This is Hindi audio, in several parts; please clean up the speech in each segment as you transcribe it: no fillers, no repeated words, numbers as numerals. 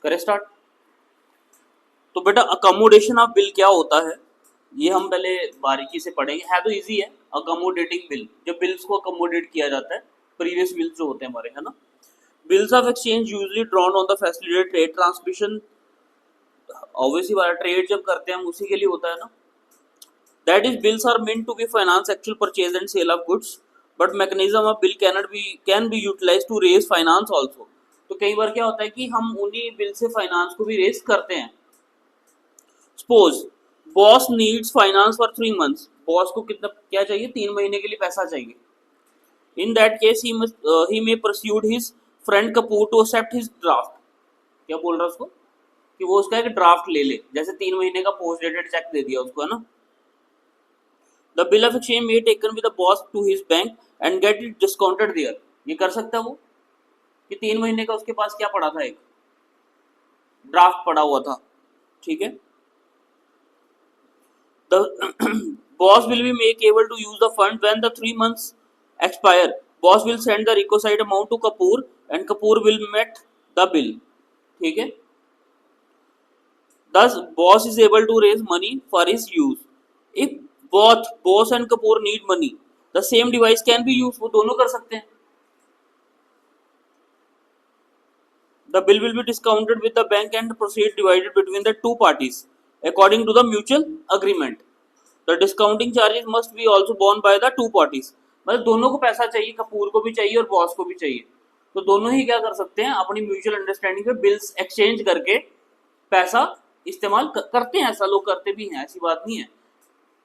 करें स्टार्ट। तो बेटा अकोमोडेशन ऑफ बिल क्या होता है ये हम पहले बारीकी से पढ़ेंगे। है तो इजी है, अकोमोडेटिंग बिल, जब बिल्स को अकोमोडेट किया जाता है, प्रीवियस बिल्स जो होते हैं हमारे, है ना। Bills of exchange usually drawn on the facilitated trade transmission, obviously बात ट्रेड जब करते हैं हम उसी के लिए होता है ना। That is bills are meant to be finance actual purchase and sale of goods, but mechanism of bill can be utilize to raise finance also. तो कई बार क्या होता है कि हम उन्हीं बिल से फाइनेंस को भी रेज करते हैं। Suppose boss needs finance for 3 months, boss को कितना क्या चाहिए, 3 महीने के लिए पैसा चाहिए। In that case he may persuaded his friend Kapoor to accept his draft. क्या बोल रहा है उसको कि वो उसका एक ड्राफ्ट ले ले, जैसे 3 महीने का पोस्ट डेटेड चेक दे दिया उसको, है ना। The bill of exchange may taken with the boss to his bank and get it discounted there. ये कर सकता है वो कि 3 महीने का उसके पास क्या पड़ा था, एक ड्राफ्ट पड़ा हुआ था, ठीक है। The boss will be make able to use the fund when the 3 months expire. Boss will send the requisite amount to Kapoor and Kapoor will met the bill. ठीक है। Thus, boss is able to raise money for his use. If both boss and Kapoor need money, the same device can be used. वो दोनों कर सकते हैं। The bill will be discounted with the bank and proceeds divided between the two parties according to the mutual agreement. The discounting charges must be also borne by the two parties. मतलब दोनों को पैसा चाहिए, कपूर को भी चाहिए और बॉस को भी चाहिए, तो दोनों ही क्या कर सकते हैं, अपनी म्यूचुअल अंडरस्टैंडिंग पे बिल्स एक्सचेंज करके पैसा इस्तेमाल करते हैं। ऐसा लोग करते भी हैं, ऐसी बात नहीं है।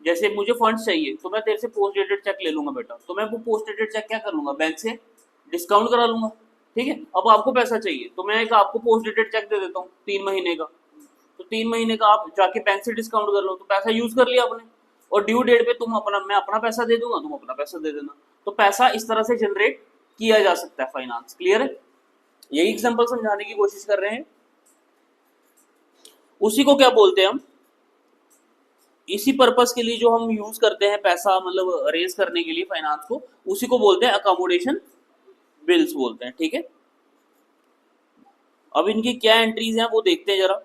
जैसे मुझे फंड्स चाहिए तो मैं तेरे से पोस्ट डेटेड चेक ले लूंगा बेटा, तो मैं वो पोस्ट डेटेड चेक क्या कर लूंगा, बैंक से डिस्काउंट करा लूंगा, ठीक है। अब आपको पैसा चाहिए तो मैं एक आपको पोस्ट डेटेड चेक दे देता हूँ 3 महीने का, तो 3 महीने का आप जाके बैंक से डिस्काउंट कर लो, तो पैसा यूज कर लिया आपने, और ड्यू डेट पे मैं अपना पैसा दे दूंगा, तुम अपना पैसा दे देना। तो पैसा इस तरह से जनरेट किया जा सकता है फाइनेंस। क्लियर है? यही एग्जांपल समझाने की कोशिश कर रहे हैं। उसी को क्या बोलते हैं हम, इसी पर्पस के लिए जो हम यूज करते हैं पैसा, मतलब रेज करने के लिए फाइनेंस को, उसी को बोलते हैं अकोमोडेशन बिल्स बोलते हैं, ठीक है। अब इनकी क्या एंट्रीज हैं वो देखते हैं जरा।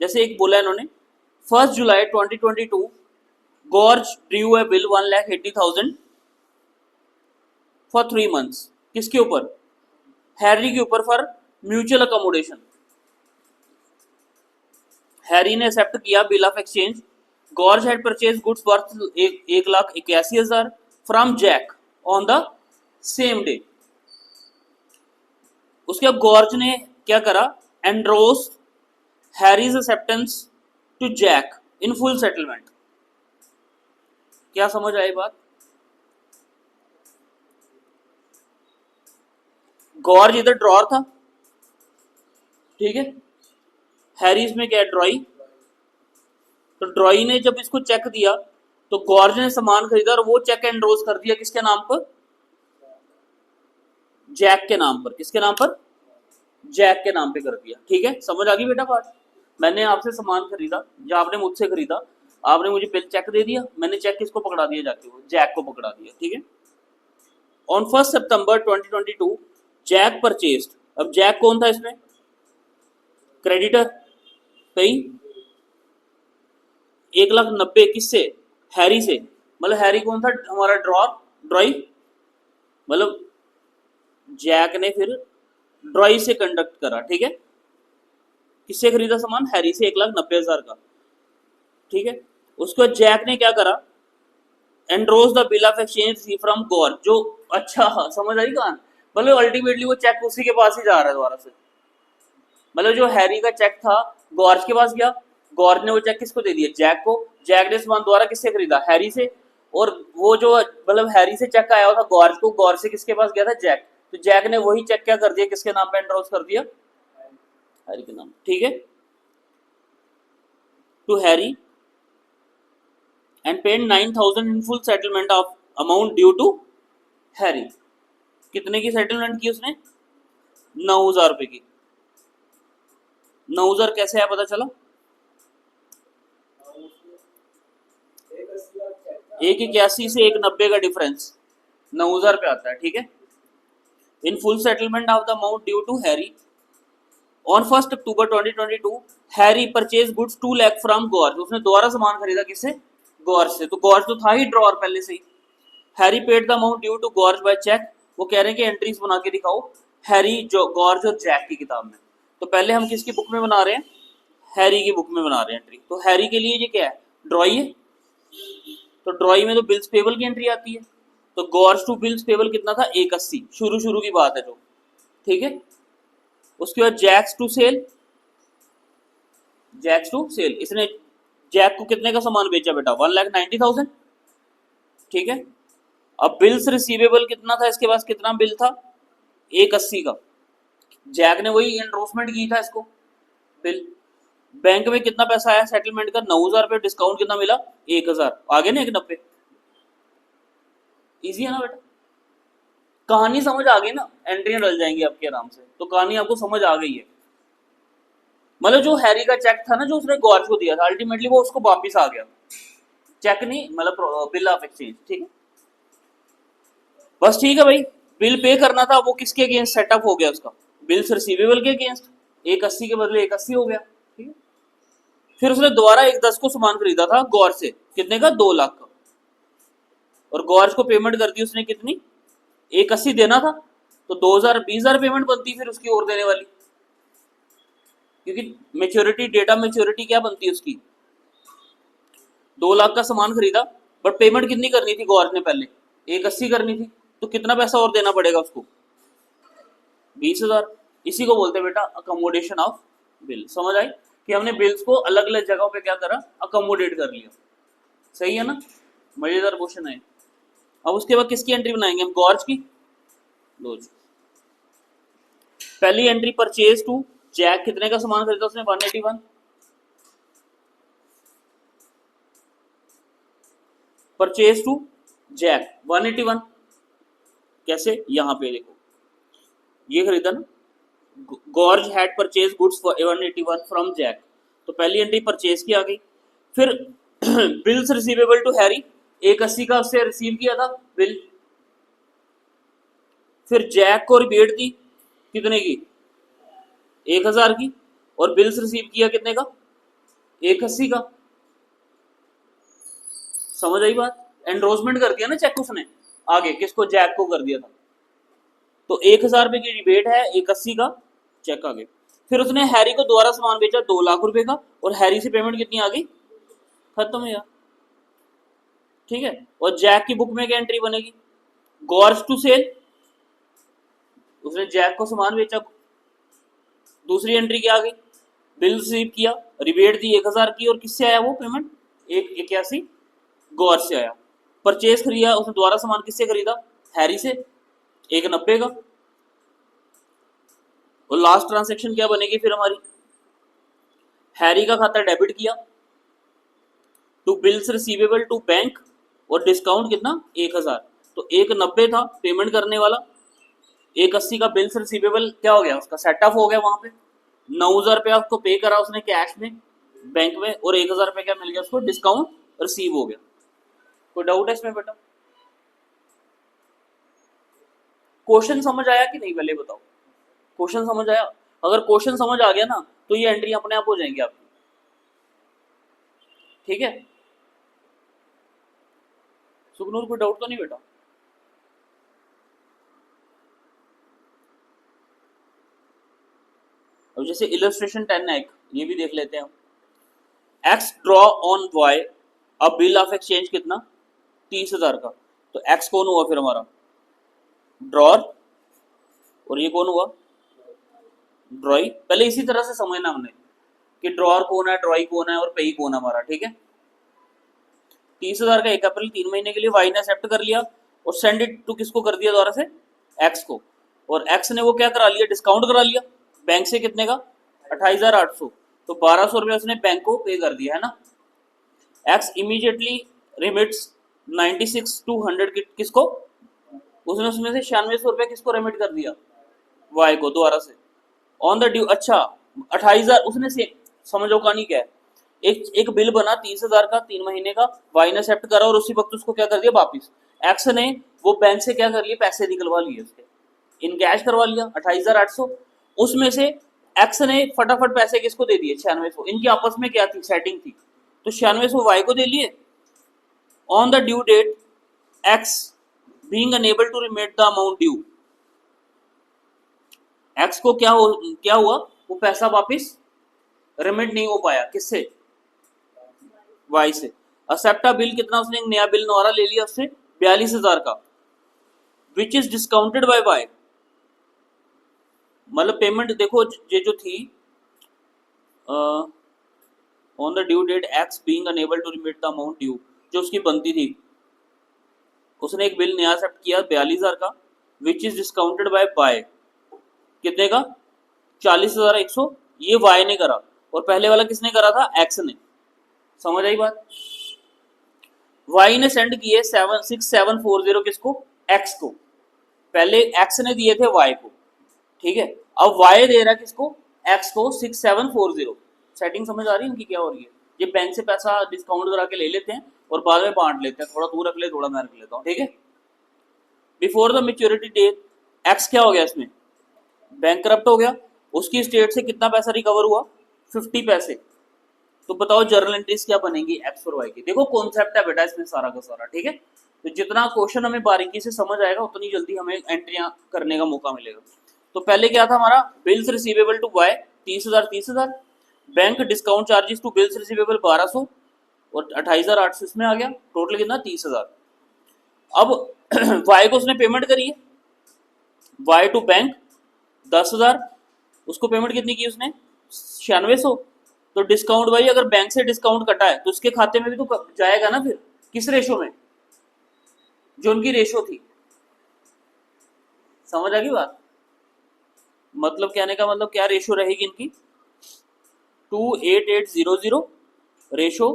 जैसे एक बोला इन्होंने 1 July 2022 Gorge drew a bill 1,80,000 for 3 months। किसके ऊपर? हैरी के ऊपर, फॉर म्यूचुअल अकोमोडेशन। हैरी ने एक्सेप्ट किया bill of exchange. George had purchase goods worth 1,81,000 from Jack on the same day. उसके बाद गॉर्ज ने क्या करा, endorse Harry's acceptance to Jack in full settlement. क्या समझ आई बात? गॉर्ज इधर ड्रॉर था, ठीक है, हैरीज में क्या है, ड्रॉई। तो ड्रॉई ने जब इसको चेक दिया तो गॉर्ज ने सामान खरीदा और वो चेक एंड्रोस कर दिया किसके नाम पर, जैक के नाम पर। किसके नाम पर? जैक के नाम पे कर दिया। ठीक है, समझ आ गई बेटा बात? मैंने आपसे सामान खरीदा या आपने मुझसे खरीदा, आपने मुझे बिल चेक दे दिया, मैंने चेक किसको पकड़ा दिया, जाके वो जैक को पकड़ा दिया। ठीक है। On 1 September 2022 Jack purchased. अब जैक कौन था इसमें? क्रेडिटर। सही। 1,90,000 किससे? हैरी से। मतलब हैरी कौन था? हमारा ड्रॉई। मतलब जैक ने फिर ड्रॉई से कंडक्ट करा। ठीक है। किससे खरीदा सामान? हैरी से 1,90,000 का। ठीक है। उसको जैक ने क्या करा, endorse the bill of exchange from Gaur. जो अच्छा समझ आई कहां, मतलब अल्टीमेटली वो चेक उसी के पास ही जा रहा है दोबारा से। मतलब जो हैरी का चेक था गॉर्ज के पास गया, गॉर्ज ने वो चेक किसको दे दिया? जैक को। जैक ने सामान दोबारा किससे खरीदा? हैरी से। और वो जो मतलब हैरी से चेक आया था गॉर्ज को, गॉर्ज से किसके पास गया था? जैक। तो जैक ने वही चेक क्या कर दिया, किसके नाम पे एंड्रोज कर दिया? हैरी के नाम। ठीक है। To Harry and paid 9,000 in full settlement of amount due to Harry. कितने की सेटलमेंट की उसने? 9,000 रुपए की। 9,000 कैसे आया पता चला? 1,81 से 1,90 का डिफरेंस 9,000 पे आता है। ठीक है। In full settlement of the amount due to Harry on 1 October 2022 Harry purchase goods 2 lakh from George, उसने दोबारा सामान खरीदा किससे? गॉर्ज से। तो गॉर्ज तो था ही ड्रॉर पहले से ही। Harry paid the amount due to George by cheque, वो कह रहे हैं कि एंट्रीज बना के दिखाओ हैरी जो गॉर्ज और जैक की किताब में। तो पहले हम किसकी बुक में बना रहे हैं? हैरी की बुक में बना रहे हैं एंट्री। तो हैरी के लिए ये क्या है? ड्रॉई है। तो ड्रॉई में तो बिल्स पेबल की एंट्री आती है। तो गॉर्ज टू बिल्स पेबल कितना था? 180, शुरू की बात है जो, ठीक है। उसके बाद Jack's to sell, Jack's to sell, इसने जैक को कितने का सामान बेचा बेटा? 1,90,000, ठीक है। अब बिल्स रिसीवेबल कितना था इसके पास? कितना बिल था? 180 का। जैक ने वही एंडोर्समेंट की था इसको बिल। बैंक में कितना पैसा आया सेटलमेंट का? 9,000 रुपये। डिस्काउंट कितना मिला? 1,000। आगे ना 190। इजी है ना बेटा? कहानी समझ आ गई ना? एंट्रियां डल जाएंगी आपके आराम से। तो कहानी आपको समझ आ गई है। मतलब जो हैरी का चेक था ना, जो उसने गॉर्ज को दिया था, अल्टीमेटली वो उसको वापिस आ गया। चेक नहीं, मतलब बिल ऑफ एक्सचेंज, ठीक है। बस ठीक है भाई, बिल पे करना था, वो किसके अगेंस्ट सेटअप हो गया उसका? बिल्स रिसीवेबल के अगेंस्ट। 180 के बदले 180 हो गया, ठीक है। फिर उसने दोबारा 110 को सामान खरीदा था गौर से, कितने का? 2 लाख का। और गौर को पेमेंट कर दी उसने कितनी? 180 देना था, तो 2,000 20,000 पेमेंट बनती फिर उसकी और देने वाली, क्योंकि मेच्योरिटी, डेटा मेच्योरिटी क्या बनती है उसकी? 2 लाख का सामान खरीदा, बट पेमेंट कितनी करनी थी गौर ने? पहले 180 करनी थी, तो कितना पैसा और देना पड़ेगा उसको? 20,000। इसी को बोलते हैं बेटा अकोमोडेशन ऑफ बिल। समझ आई कि हमने बिल्स को अलग अलग जगहों पे क्या करा? अकोमोडेट कर लिया। सही है ना? मजेदार क्वेश्चन है। अब उसके बाद किसकी एंट्री बनाएंगे हम? गॉर्ज की। लो जी, पहली एंट्री परचेज टू जैक, कितने का सामान खरीदा उसने? 181। परचेज टू जैक 181, कैसे? यहां पे देखो, ये खरीदा ना, George had purchase goods for 181 from Jack. तो पहली एंट्री परचेज की आ गई। फिर बिल्स रिसीवेबल टू हैरी, 180 का उससे रिसीव किया था बिल। फिर जैक को रिबेट दी, कितने की? 1,000 की। और बिल्स रिसीव किया कितने का? 180 का। समझ आई बात? एंडोर्समेंट कर दिया ना चेक उसने आगे, किसको? जैक को कर दिया था। तो 1,000 रुपए की रिबेट है, 180 का चेक आ गया। फिर उसने हैरी को दोबारा सामान बेचा 2 लाख रुपए का, और हैरी से पेमेंट कितनी आ गई? खत्म है यार, ठीक है। और जैक की बुक में क्या एंट्री बनेगी? गॉर्ज टू सेल, उसने जैक को सामान बेचा। दूसरी एंट्री क्या आ गई? बिल रिसीव किया, रिबेट दी 1,000 की, और किससे आया वो पेमेंट? 181 गॉर्ज से आया। परचेज खरीदा उसने दोबारा सामान, किससे खरीदा? हैरी से, 190 का। और लास्ट ट्रांसेक्शन क्या बनेगी फिर हमारी? हैरी का खाता डेबिट किया to bills receivable to bank, और डिस्काउंट कितना? 1,000। तो 190 था पेमेंट करने वाला, 180 का बिल्स रिसीवेबल क्या हो गया? उसका सेटअप हो गया वहां पे। 9,000 रुपया उसको पे करा उसने कैश में बैंक में, और 1,000 रुपया क्या मिल गया उसको? डिस्काउंट रिसीव हो गया। कोई डाउट है इसमें बेटा? क्वेश्चन समझ आया कि नहीं पहले बताओ? क्वेश्चन समझ आया? अगर क्वेश्चन समझ आ गया ना, तो ये एंट्री अपने आप हो जाएंगी आपकी, ठीक है। सुखनूर कोई डाउट तो नहीं बेटा? अब जैसे इलस्ट्रेशन 10 है, ये भी देख लेते हैं हम। X draw on why a bill of exchange कितना? 30,000 का। तो एक्स कौन हुआ फिर हमारा? ड्रॉर, और ये कौन हुआ? ड्रॉई। पहले इसी तरह से समझना हमने कि ड्रॉर कौन है, ड्रॉई कौन है, और पेई कौन है हमारा, ठीक है। 30,000 का 1 अप्रैल 3 महीने के लिए वाई ने एक्सेप्ट कर लिया, और सेंड इट टू किसको कर दिया? दोबारा से एक्स को। और एक्स ने वो क्या करा लिया? डिस्काउंट करा लिया बैंक से, कितने का? 28,800। तो 1,200 रुपया उसने बैंक को पे कर दिया है ना। एक्स इमीडिएटली रिमिट्स 96 to 100 किसको? उसने उसमें से 9600 रुपया किसको रेमिट कर दिया? वाई को दोबारा से ऑन द ड्यू। अच्छा, 28,000 उसने से, समझो कहानी क्या है। एक बिल बना 30,000 का 3 महीने का, वाई ने एक्सेप्ट करा, और उसी वक्त उसको क्या कर दिया? वापिस। एक्स ने वो बैंक से क्या कर लिया? पैसे निकलवा लिए उसके, इन कैश करवा लिया 28,800। उसमें से एक्स ने फटाफट पैसे किसको दे दिए 9600, इनकी आपस में क्या थी सेटिंग थी, तो 9600 वाई को दे लिए। On the due date X being unable to remit the amount due, X को क्या हुआ, वो पैसा वापस रिमिट नहीं हो पाया, किससे, वाई से। एक्सेप्टा बिल, कितना उसने एक नया बिल नोरा ले लिया उससे 42,000 का, which is discounted by Y, मतलब पेमेंट देखो ये जो थी on the due date X being unable to remit the amount due, जो उसकी बनती थी, उसने एक बिल नया एक्सेप्ट किया 42,000 का, which is discounted by by, कितने का 40,100, ये वाई ने करा, और पहले वाला किसने करा था, एक्स ने। समझ आई बात। वाई ने सेंड किए 6740 किसको, एक्स को, पहले एक्स ने दिए थे वाई को, ठीक है। अब वाई दे रहा किसको, एक्स को 6740। सेटिंग समझ आ रही है इनकी क्या हो रही है, ये बैंक से पैसा डिस्काउंट करा के ले लेते हैं और बाद में बांट लेते हैं, थोड़ा तू रख ले थोड़ा मैं रख लेता हूँ, ठीक है। Before the maturity date X क्या हो गया, इसमें बैंकरप्ट हो गया, उसकी स्टेट से कितना पैसा रिकवर हुआ 50 पैसे। तो बताओ जर्नल एंट्रीज क्या बनेंगी एक्स और वाई की। देखो कॉन्सेप्ट है बेटा इसमें सारा का सारा, ठीक है। तो जितना क्वेश्चन हमें बारीकी से समझ आएगा उतनी जल्दी हमें एंट्रियां करने का मौका मिलेगा। तो पहले क्या था हमारा, bills receivable to Y 30,000, bank discount charges to bills receivable 1200 और 28,800 इसमें आ गया, टोटल कितना 30,000। अब वाई को उसने पेमेंट करी है, वाई टू बैंक 10,000, उसको पेमेंट कितनी की उसने 9600। तो डिस्काउंट भाई अगर बैंक से डिस्काउंट कटा है तो उसके खाते में भी तो जाएगा ना, फिर किस रेशो में, जो उनकी रेशो थी। समझ आ गई बात, मतलब कहने का मतलब क्या रेशो रहेगी इनकी 28800 रेशो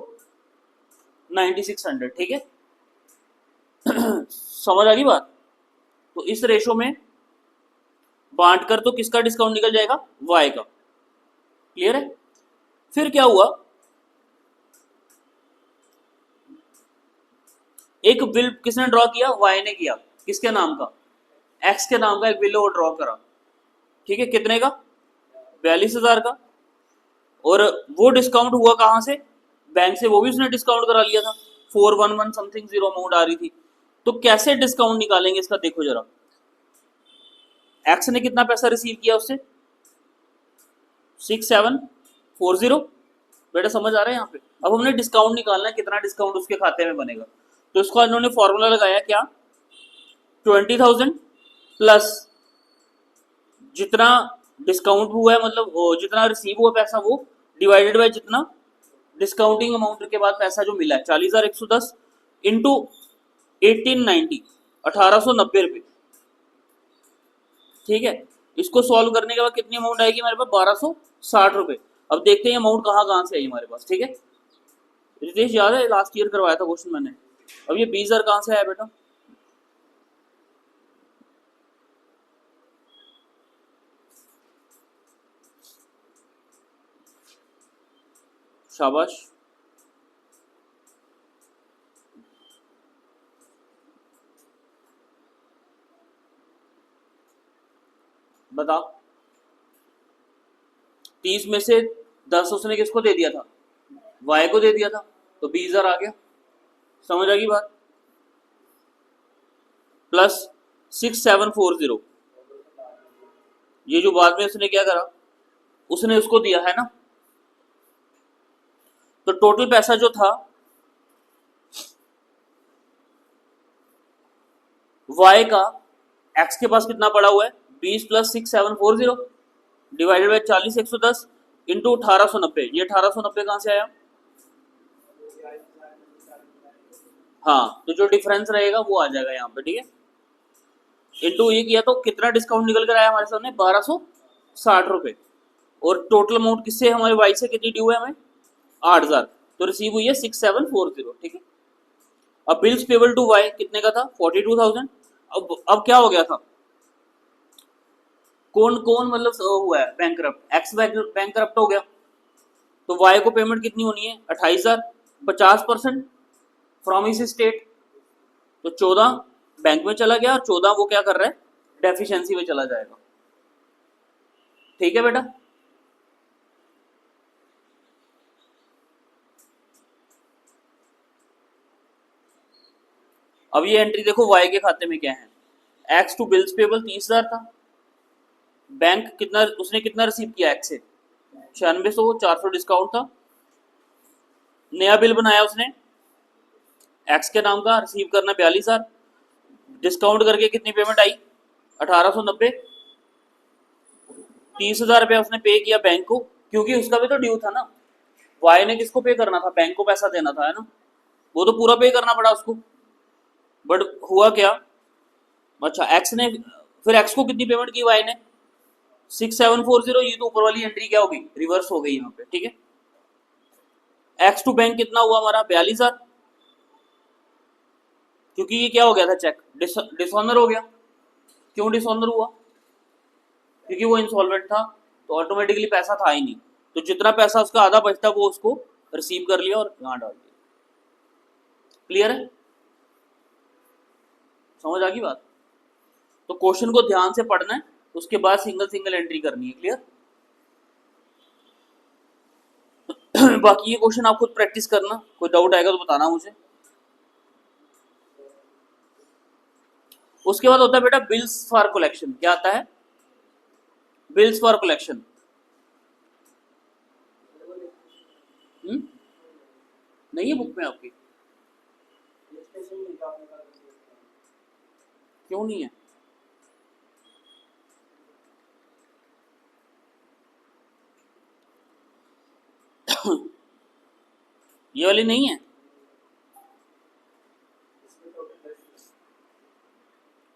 9600, ठीक है। समझ आ गई बात। तो इस रेशो में बांट कर तो किसका डिस्काउंट निकल जाएगा, वाई का, क्लियर है। फिर क्या हुआ, एक बिल किसने ड्रॉ किया, वाई ने किया, किसके नाम का, एक्स के नाम का एक बिल वो ड्रॉ करा, ठीक है, कितने का 42,000 का, और वो डिस्काउंट हुआ कहां से, बैंक से, वो भी उसने डिस्काउंट करा लिया था 411 समथिंग 0 अमाउंट आ रही थी। तो कैसे डिस्काउंट निकालेंगे इसका, देखो जरा, एक्स ने कितना पैसा रिसीव किया उससे 6740, बेटा समझ आ रहा है यहाँ पे। अब हमने डिस्काउंट निकालना है, कितना डिस्काउंट उसके खाते में बनेगा, तो इसको इन्होंने फॉर्मूला लगाया क्या, 20,000 प्लस जितना डिस्काउंट हुआ है, मतलब जितना रिसीव हुआ पैसा वो डिवाइडेड बाय जितना डिस्काउंटिंग अमाउंट के बाद पैसा जो मिला है 40,110 इंटू 1890 1890 रुपये, ठीक है। इसको सॉल्व करने के बाद कितनी अमाउंट आएगी हमारे पास 1260 रुपये। अब देखते हैं अमाउंट कहाँ से आई हमारे पास, ठीक है। रितेश याद है लास्ट ईयर करवाया था क्वेश्चन मैंने। अब ये 20,000 कहाँ से आया बेटा, शाबाश, बता। 30 में से 10 उसने किसको दे दिया था, वाई को दे दिया था, तो 20,000 आ गया। समझ आ गई बात। प्लस 6740, ये जो बाद में उसने क्या करा, उसने उसको दिया है ना, तो टोटल पैसा जो था वाई का एक्स के पास कितना पड़ा हुआ है 20 प्लस 6740 डिवाइडेड बाई 40,110 इंटू 1890। ये 1890 कहाँ से आया, हाँ, तो जो डिफरेंस रहेगा वो आ जाएगा यहाँ पे, ठीक है। इंटू ये किया तो कितना डिस्काउंट निकल कर आया हमारे सामने 1260 रुपये, और टोटल अमाउंट किससे हमारे वाई से कितनी ड्यू है हमें 8,000, तो रिसीव हुई है 6740, ठीक है। अब बिल्स पेबल टू वाई कितने का था 42,000। अब क्या हो गया था, कौन कौन मतलब हुआ है बैंकरप्ट, एक्स बैंकरप्ट हो गया, तो वाई को पेमेंट कितनी होनी है 28,000, 50% फ्रॉम हिज स्टेट, तो 14 बैंक में चला गया और 14 वो क्या कर रहा है डेफिशिएंसी में चला जाएगा, ठीक है बेटा। अब ये एंट्री देखो वाई के खाते में क्या है, एक्स टू बिल्स पेबल 30,000 था, बैंक कितना उसने कितना रिसीव किया एक्स से 9600, 400 डिस्काउंट था, नया बिल बनाया उसने एक्स के नाम का, रिसीव करना 42,000, डिस्काउंट करके कितनी पेमेंट आई 1890, 30,000 रुपया उसने पे किया बैंक को, क्योंकि उसका भी तो ड्यू था ना, वाई ने किसको पे करना था, बैंक को पैसा देना था, है ना, वो तो पूरा पे करना पड़ा उसको। बट हुआ क्या, अच्छा एक्स ने, फिर एक्स को कितनी पेमेंट की वाई ने 6740, ये तो ऊपर वाली एंट्री क्या होगी, रिवर्स हो गई यहाँ पे, ठीक है। एक्स टू बैंक कितना हुआ हमारा 42,000, क्योंकि ये क्या हो गया था चेक डिसऑनर हो गया। क्यों डिसऑनर हुआ, क्योंकि वो इंसॉल्वेंट था, तो ऑटोमेटिकली पैसा था ही नहीं, तो जितना पैसा उसका आधा बचता वो उसको रिसीव कर लिया और यहाँ डाल दिया। क्लियर है, समझ आ गई बात। तो क्वेश्चन को ध्यान से पढ़ना है, उसके बाद सिंगल सिंगल एंट्री करनी है। क्लियर बाकी ये क्वेश्चन आप खुद प्रैक्टिस करना, कोई डाउट आएगा तो बताना मुझे। उसके बाद होता है बेटा बिल्स फॉर कलेक्शन। क्या आता है, बिल्स फॉर कलेक्शन। नहीं है बुक में आपकी, क्यों नहीं है, ये वाली नहीं है,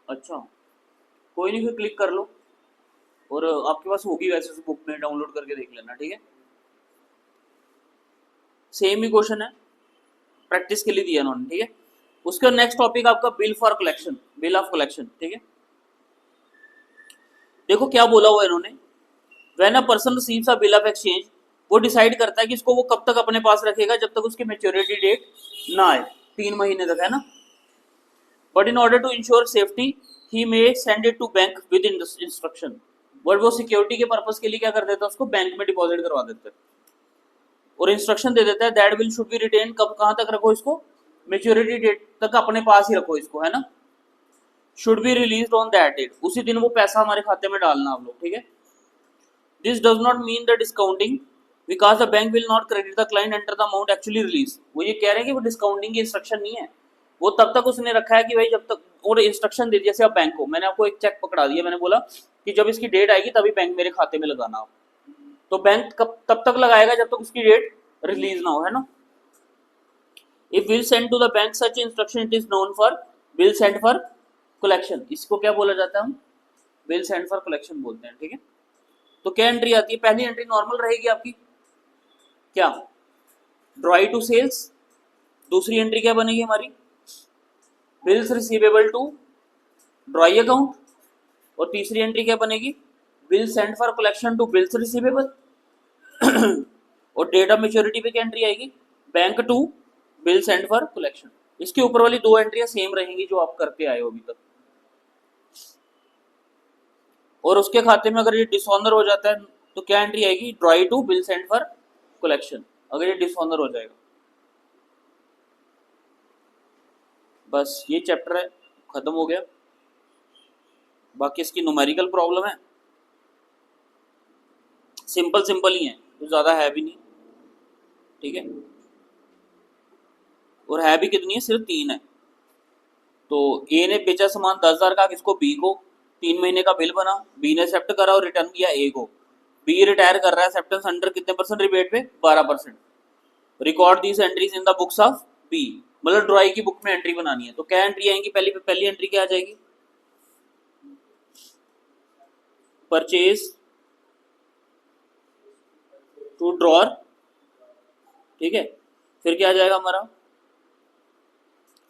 अच्छा कोई नहीं, फिर क्लिक कर लो, और आपके पास होगी वैसे तो बुक में डाउनलोड करके देख लेना, ठीक है। सेम ही क्वेश्चन है, प्रैक्टिस के लिए दिया उन्होंने, ठीक है। उसका नेक्स्ट टॉपिक आपका bill for collection, bill of collection, ठीक है। देखो क्या बोला हुआ इन्होंने, when a person receives a bill of exchange, वो डिसाइड करता है कि इसको वो कब तक अपने पास रखेगा, जब तक उसकी मेच्योरिटी डेट ना आए, 3 महीने तक, है ना। But in order to ensure safety he may send it to bank with instruction, but वो सिक्योरिटी के पर्पज के लिए क्या कर देता है, उसको बैंक में डिपॉजिट करवा देता है और इंस्ट्रक्शन दे देता है that bill should be retain, कब कहाँ तक रखो इसको, मेच्योरिटी डेट तक अपने पास ही रखो इसको, है ना। Should be release on that date, उसी दिन वो पैसा हमारे खाते में डालना आप लोग, ठीक है। This does not mean the discounting because the bank will not credit the client under the amount actually release. वो ये कह रहे हैं कि वो डिस्काउंटिंग की इंस्ट्रक्शन नहीं है, वो तब तक उसने रखा है कि भाई जब तक, और इंस्ट्रक्शन दे दिया, जैसे आप बैंक को, मैंने आपको एक चेक पकड़ा दिया, मैंने बोला कि जब इसकी डेट आएगी तभी बैंक मेरे खाते में लगाना हो, तो बैंक कब तब तक लगाएगा जब तक उसकी डेट रिलीज ना हो, है ना। If will send to the bank such instruction it is known for bill send for collection, इसको क्या बोला जाता है, हम बिल सेंड फॉर कलेक्शन बोलते हैं, ठीक है। तो क्या एंट्री आती है, पहली एंट्री नॉर्मल रहेगी आपकी, क्या ड्रॉई टू सेल्स, दूसरी एंट्री क्या बनेगी हमारी, bills receivable to drawee account, और तीसरी एंट्री क्या बनेगी, bill send for collection to bills receivable और डेट ऑफ मेच्योरिटी पे क्या एंट्री आएगी, bank to bill send for collection. इसके ऊपर वाली दो एंट्रियां सेम रहेंगी जो आप करते आए हो अभी तक, और उसके खाते में अगर ये डिसऑनर हो जाता है तो क्या एंट्री आएगी, drawee to bill send for collection, अगर ये डिसऑनर हो जाएगा। बस ये चैप्टर है, खत्म हो गया। बाकी इसकी न्यूमेरिकल प्रॉब्लम है, सिंपल सिंपल ही है, कुछ ज़्यादा है भी नहीं, ठीक है। और है भी कितनी है, सिर्फ 3 है। तो ए ने बेचा सामान 10,000 का किसको, बी को, 3 महीने का बिल बना, बी ने एक्सेप्ट करा और रिटर्न किया ए को, बी रिटायर कर रहा है एक्सेप्टेंस अंडर कितने परसेंट रिबेट पे, 12%। Record these entries in the books of B, मतलब ड्रॉई की बुक में एंट्री बनानी है। तो क्या एंट्री आएंगी, पहली एंट्री क्या आ जाएगी, परचेज टू ड्रॉर, ठीक है। फिर क्या आ जाएगा हमारा,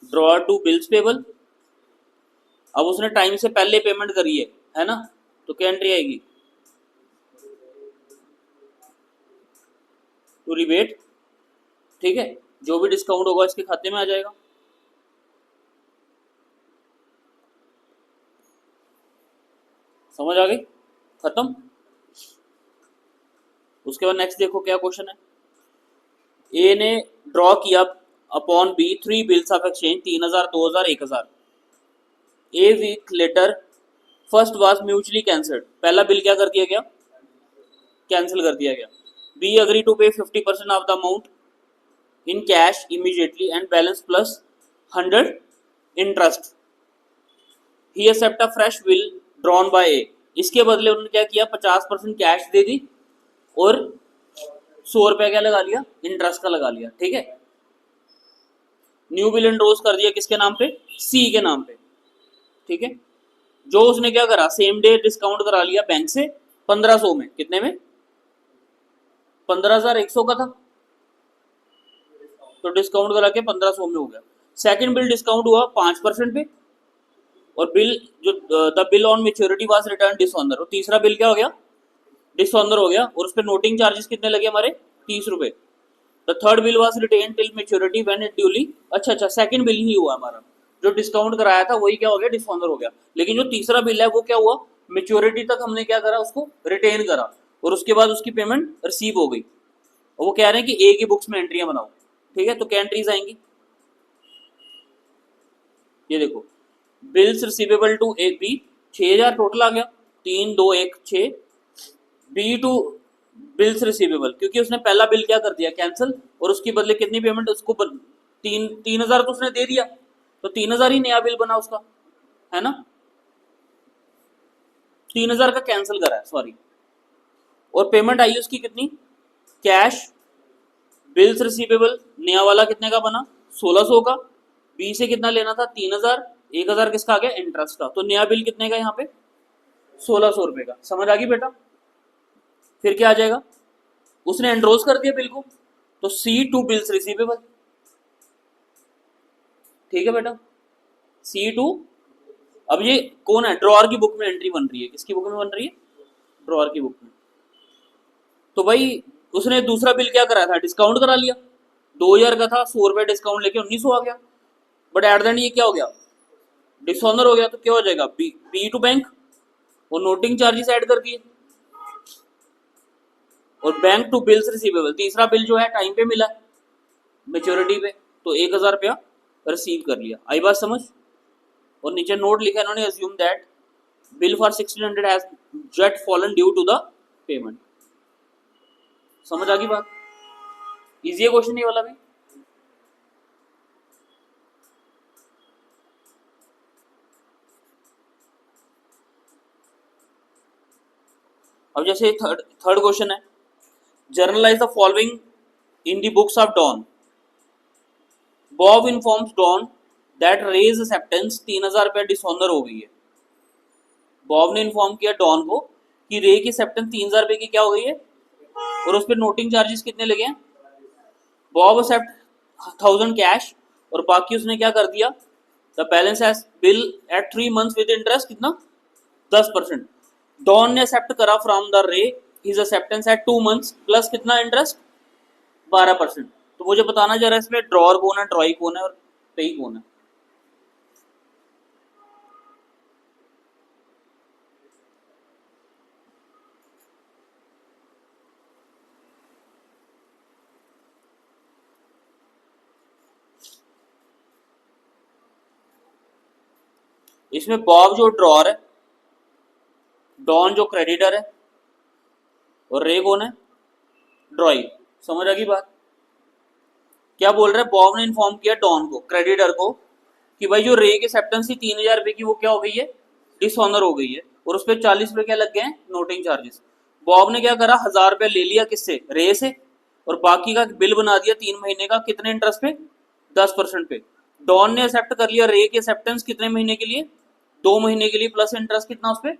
ड्रॉर टू बिल्स पेबल, अब उसने टाइम से पहले पेमेंट करी है ना, तो क्या एंट्री आएगी, टू रिबेट, ठीक है। जो भी डिस्काउंट होगा इसके खाते में आ जाएगा। समझ आ गई, खत्म। उसके बाद नेक्स्ट देखो क्या क्वेश्चन है, ए ने ड्रॉ किया upon B 3 bills of exchange 3000 2000 1000. A week later first was mutually cancelled. पहला बिल क्या कर दिया गया? कैंसिल कर दिया गया. B agree to pay 50% of the amount in cash immediately and balance plus 100 interest. He accept a fresh bill drawn by A. इसके बदले उन्होंने क्या किया? 50% कैश दे दी और 100 रुपया क्या लगा लिया? इंटरेस्ट का लगा लिया. ठीक है. न्यू बिल एंडोर्स कर दिया किसके नाम पे? सी के नाम पे. ठीक है. जो उसने क्या करा? सेम डे डिस्काउंट करा लिया बैंक से 1500 में. कितने में? 15,100 का था तो डिस्काउंट करा के 1500 में हो गया. सेकंड बिल डिस्काउंट हुआ 5% पे और बिल जो the bill on maturity was written dishonour. और तीसरा बिल क्या हो गया? डिसऑनर हो गया और उस पर नोटिंग चार्जेस कितने लगे हमारे? 30 रुपए. The third bill was written till maturity when it duly. अच्छा सेकंड बिल ही हुआ हमारा. जो डिस्काउंट कराया था वही क्या हो गया? डिसऑनर हो गया. लेकिन जो तीसरा बिल है वो क्या हुआ? मेच्योरिटी तक हमने क्या करा? उसको रिटेन करा और उसके बाद उसकी पेमेंट रिसीव हो गई. और वो कह रहे हैं कि ए की बुक्स में एंट्रियां बनाओ. ठीक है. तो क्या एंट्रीज आएंगी? ये देखो, bills receivable to A B 6000 total आ गया. 3 2 1 6. बी टू बिल्स रिसीवेबल क्योंकि उसने पहला बिल क्या कर दिया? कैंसिल. और उसके बदले कितनी पेमेंट उसको? 3000 तो उसने दे दिया तो 3000 ही नया बिल बना उसका, है ना. 3000 का कैंसिल करा है, सॉरी. और पेमेंट आई उसकी कितनी? कैश बिल्स रिसीवेबल नया वाला कितने का बना? 1600 का. बी से कितना लेना था? 3000. 1000 किसका आ गया? इंटरेस्ट का. तो नया बिल कितने का यहाँ पे? 1600 रुपए का. समझ आ गई बेटा? फिर क्या आ जाएगा? उसने एंड्रोज कर दिया बिल को तो C2 बिल्स रिसीवेबल. ठीक है बेटा. C2. अब ये कौन है? ड्रॉअर की बुक में एंट्री बन रही है. किसकी बुक में बन रही है? ड्रॉअर की बुक में. तो भाई उसने दूसरा बिल क्या कराया था? डिस्काउंट करा लिया. 2000 का था, 100 रुपए डिस्काउंट लेके 1900 आ गया. बट एट द एंड ये क्या हो गया? डिसऑनर हो गया. तो क्या हो जाएगा? बी टू बैंक और नोटिंग चार्जेस ऐड कर दिए और बैंक टू बिल्स रिसीवेबल. तीसरा बिल जो है टाइम पे मिला मेच्योरिटी पे तो 1000 रुपया रिसीव कर लिया. आई बात समझ? और नीचे नोट लिखा इन्होंने, assume that bill for 1600 has just fallen due to the payment. समझ आ गई बात? इजी है क्वेश्चन ये वाला भी. अब जैसे थर्ड क्वेश्चन है, journalise the following in the books of Don. Bob informs Don that Ray's acceptance 3000 रुपया डिसऑनर हो गई है. बॉब ने इन्फॉर्म किया डॉन को कि रे की एक्सेप्टेंस 3000 रुपये की क्या हो गई है और उस पर नोटिंग चार्जेस कितने लगे हैं? बॉब एक्सेप्ट 1000 कैश और बाकी उसने क्या कर दिया? The balance as bill at 3 months with interest कितना? 10%. डॉन ने एक्सेप्ट करा from the Ray his acceptance at 2 months plus कितना इंटरेस्ट? 12%. तो मुझे बताना जरा इसमें ड्रॉअर कौन है, ड्रॉई कौन है और पेई कौन है? इसमें बॉब जो ड्रॉअर है, डॉन जो क्रेडिटर है और रे कौन है? ड्रॉई. समझ आ गई बात? क्या बोल रहे हैं? बॉब ने इन्फॉर्म किया डॉन को, क्रेडिटर को, कि भाई जो रे की एक्सेप्टेंस थी 3000 रुपये की वो क्या हो गई है? डिसऑनर हो गई है और उस पर 40 रुपये क्या लग गए हैं? Noting charges. बॉब ने क्या करा? 1000 रुपये ले लिया किससे? रे से. और बाकी का बिल बना दिया 3 महीने का. कितने इंटरेस्ट पे? 10% पे. डॉन ने एक्सेप्ट कर लिया रे की एक्सेप्टेंस कितने महीने के लिए? 2 महीने के लिए प्लस इंटरेस्ट कितना उस पर?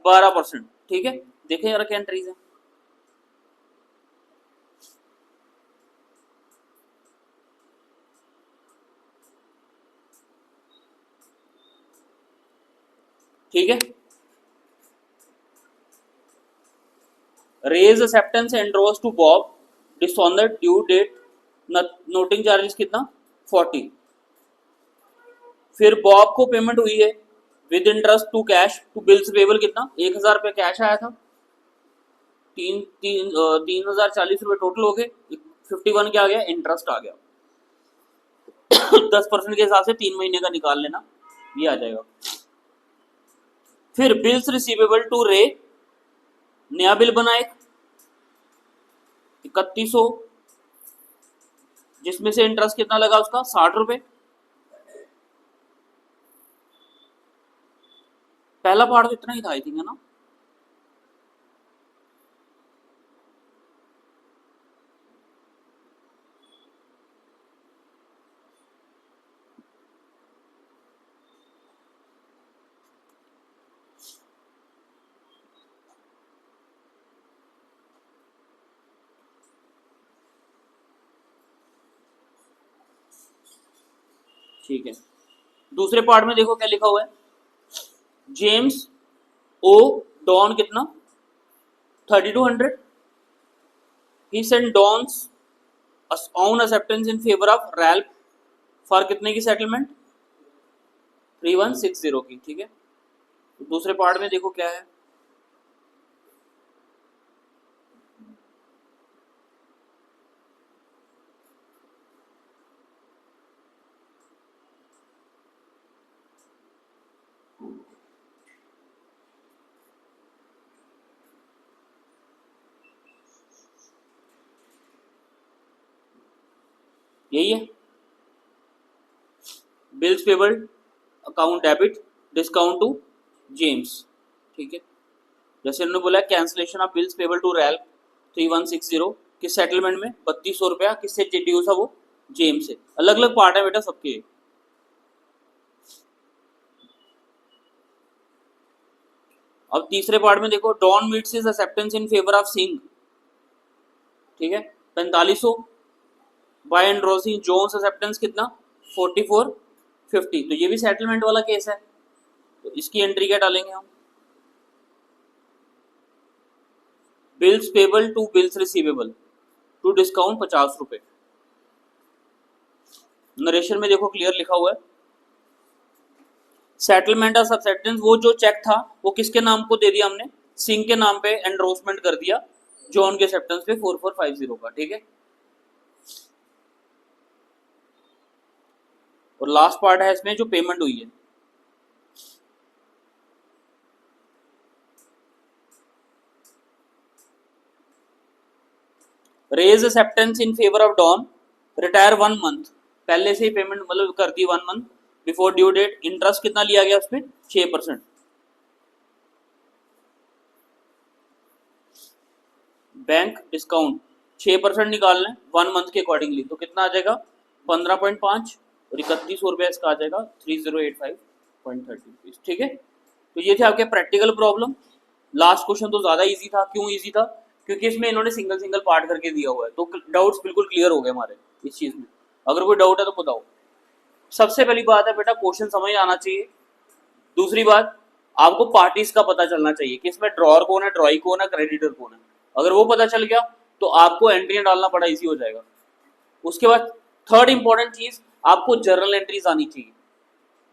12%. ठीक है. देखें यार क्या एंट्रीज है. ठीक है. Ray's acceptance endorse to Bob dishonour due date noting charges कितना? 40. फिर बॉब को पेमेंट हुई है with interest to cash to bills payable कितना? 1000 रुपये कैश आया था. 3040 रुपये टोटल हो गए. 51 क्या आ गया? इंटरेस्ट आ गया. 10% के हिसाब से 3 महीने का निकाल लेना, ये आ जाएगा। फिर बिल्स रिसीवेबल टू रे, नया बिल बना एक 3100, जिसमें से इंटरेस्ट कितना लगा उसका 60 रुपए। पहला पार्ट तो इतना ही था आई थिंक, है ना। ठीक है, दूसरे पार्ट में देखो क्या लिखा हुआ है। जेम्स ओ डॉन कितना 3200, he send Don's on acceptance in favour of Ralph for कितने की सेटलमेंट 3160 की। ठीक है, तो दूसरे पार्ट में देखो क्या है। यही है, bills payable account debit discount to James. ठीक है, जैसे उन्होंने बोला cancellation of bills payable to Ralph 3160 किस सेटलमेंट में 3200 रुपया, किससे ड्यू था वो जेम्स से। अलग अलग पार्ट है बेटा सबके। अब तीसरे पार्ट में देखो, Don meets his acceptance in favour of Singh. ठीक है, 4500, by and Rossi Jones acceptance कितना 4450। तो ये भी सेटलमेंट वाला केस है, तो इसकी एंट्री क्या डालेंगे हम, bills payable to bills receivable to discount 50 रुपए। नरेशन में देखो क्लियर लिखा हुआ है, सेटलमेंट ऑफ एक्सेप्टेंस, वो जो चेक था वो किसके नाम को दे दिया हमने, सिंह के नाम पे एंडोर्समेंट कर दिया जॉन के एक्सेप्टेंस पे 4450 का। ठीक है, और लास्ट पार्ट है इसमें जो पेमेंट हुई है, Ray's acceptance in favour of Don, retire 1 month, पहले से ही पेमेंट मतलब कर दी 1 month before due date. Interest कितना लिया गया उसमें 6%। बैंक डिस्काउंट 6% निकालना है 1 मंथ के अकॉर्डिंगली, तो कितना आ जाएगा 15.5 और 3100 रुपया इसका आ जाएगा 3085.30 रुपीज। ठीक है, तो ये थे आपके प्रैक्टिकल प्रॉब्लम। लास्ट क्वेश्चन तो ज्यादा इजी था, क्यों इजी था, क्योंकि इसमें इन्होंने सिंगल सिंगल पार्ट करके दिया हुआ है, तो डाउट्स बिल्कुल क्लियर हो गए हमारे इस चीज में। अगर कोई डाउट है तो बताओ। सबसे पहली बात है बेटा क्वेश्चन समझ आना चाहिए। दूसरी बात, आपको पार्टीज का पता चलना चाहिए कि इसमें ड्रॉअर कौन है, ड्रॉई कौन है, क्रेडिटर कौन है। अगर वो पता चल गया तो आपको एंट्रियां डालना बड़ा इजी हो जाएगा। उसके बाद थर्ड इंपॉर्टेंट चीज, आपको जर्नल एंट्रीज आनी चाहिए,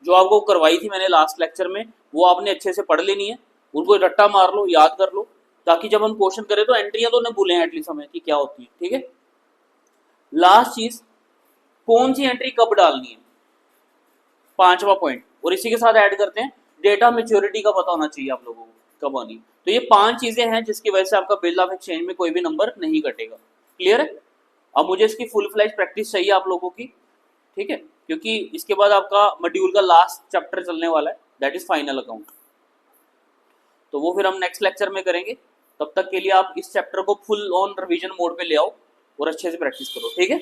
जो आपको करवाई थी मैंने लास्ट लेक्चर में, वो आपने अच्छे से पढ़ लेनी है, उनको रट्टा मार लो, याद कर लो, ताकि जब हम क्वेश्चन करें तो एंट्रियां तो न भूलें एटलीस्ट हमें कि क्या होती है। ठीक है, लास्ट चीज, कौन सी एंट्री कब डालनी है, 5वां पॉइंट, और इसी के साथ ऐड करते हैं डेटा मेच्योरिटी का पता होना चाहिए आप लोगों को कब आनी। तो ये 5 चीजें हैं जिसकी वजह से आपका बिल ऑफ एक्सचेंज में कोई भी नंबर नहीं कटेगा। क्लियर है, अब मुझे इसकी फुल फ्लैश प्रैक्टिस चाहिए आप लोगों की। ठीक है, क्योंकि इसके बाद आपका मॉड्यूल का लास्ट चैप्टर चलने वाला है, दैट इज फाइनल अकाउंट, तो वो फिर हम नेक्स्ट लेक्चर में करेंगे। तब तक के लिए आप इस चैप्टर को फुल ऑन रिवीजन मोड पे ले आओ और अच्छे से प्रैक्टिस करो। ठीक है।